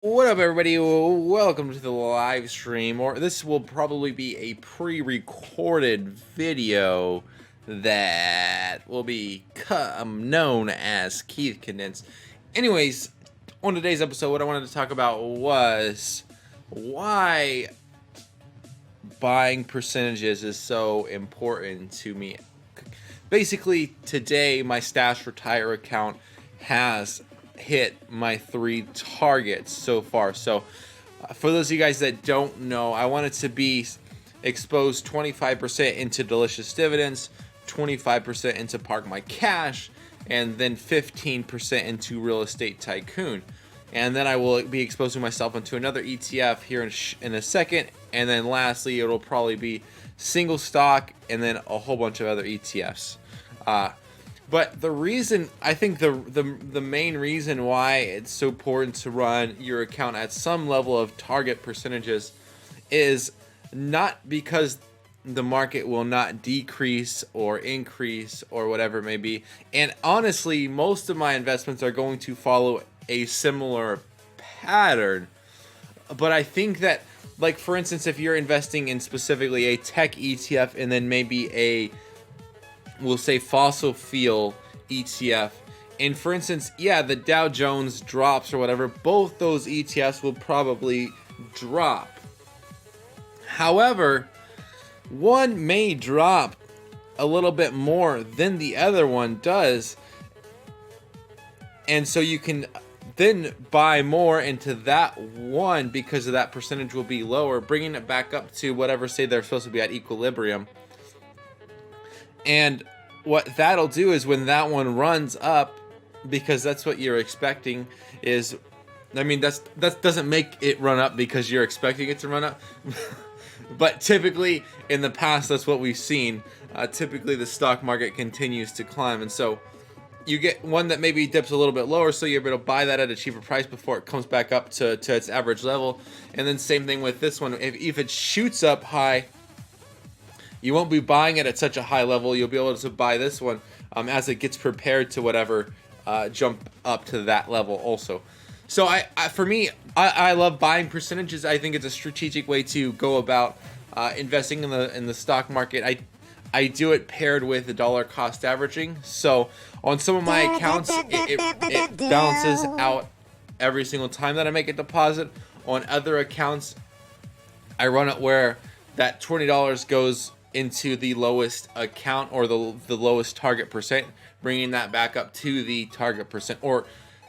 What up, everybody? Welcome to the live stream, or this will probably be a pre-recorded video that will become known as Keith Condensed. Anyways, on today's episode, what I wanted to talk about was why buying percentages is so important to me. Basically, today my Stash Retire account has hit my 3 targets so far. So for those of you guys that don't know, I wanted to be exposed 25% into Delicious Dividends, 25% into Park My Cash, and then 15% into Real Estate Tycoon. And then I will be exposing myself into another ETF here in a second. And then lastly, it'll probably be single stock and then a whole bunch of other ETFs. But the reason, I think the main reason why it's so important to run your account at some level of target percentages is not because the market will not decrease or increase or whatever it may be. And honestly, most of my investments are going to follow a similar pattern. But I think that, like, for instance, if you're investing in specifically a tech ETF and then maybe we'll say fossil fuel ETF, and for instance, yeah, the Dow Jones drops or whatever, both those ETFs will probably drop. However, one may drop a little bit more than the other one does, and so you can then buy more into that one because of that percentage will be lower, bringing it back up to whatever, say they're supposed to be at equilibrium. And what that'll do is when that one runs up, because that's what you're expecting, is, I mean, that doesn't make it run up because you're expecting it to run up. But typically in the past, that's what we've seen. Typically the stock market continues to climb, and so you get one that maybe dips a little bit lower, so you're able to buy that at a cheaper price before it comes back up to its average level. And then same thing with this one. If it shoots up high, you won't be buying it at such a high level. You'll be able to buy this one as it gets prepared to whatever jump up to that level also. So for me, I love buying percentages. I think it's a strategic way to go about investing in the stock market. I do it paired with the dollar cost averaging. So on some of my accounts, it balances out every single time that I make a deposit. On other accounts, I run it where that $20 goes into the lowest account, or the lowest target percent, bringing that back up to the target percent, or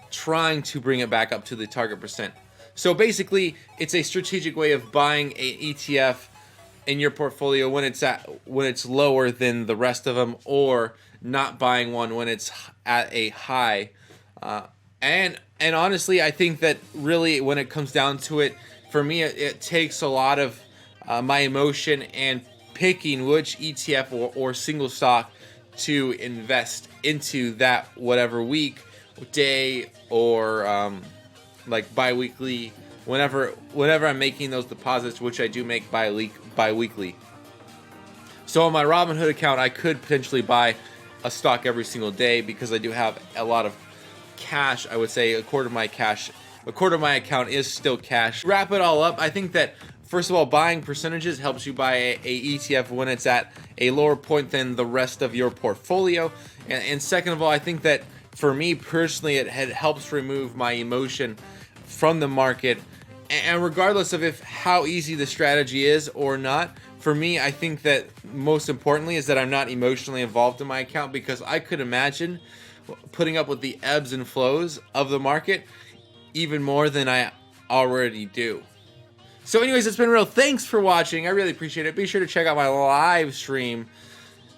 trying to bring it back up to the target percent. So basically, it's a strategic way of buying an ETF in your portfolio when it's lower than the rest of them, or not buying one when it's at a high. And honestly, I think that really, when it comes down to it, for me, it takes a lot of my emotion and picking which ETF or single stock to invest into that whatever week, day, or like bi-weekly, whenever I'm making those deposits, which I do make bi-weekly. So on my Robinhood account, I could potentially buy a stock every single day because I do have a lot of cash. I would say a quarter of my account is still cash. Wrap it all up, I think that, first of all, buying percentages helps you buy a ETF when it's at a lower point than the rest of your portfolio. And second of all, I think that for me personally, it helps remove my emotion from the market. And regardless of how easy the strategy is or not, for me, I think that most importantly is that I'm not emotionally involved in my account, because I could imagine putting up with the ebbs and flows of the market even more than I already do. So anyways, it's been real. Thanks for watching. I really appreciate it. Be sure to check out my live stream.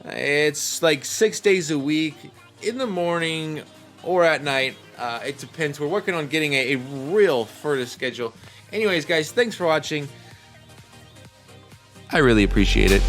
It's like 6 days a week, in the morning or at night. It depends. We're working on getting a real further schedule. Anyways, guys, thanks for watching. I really appreciate it.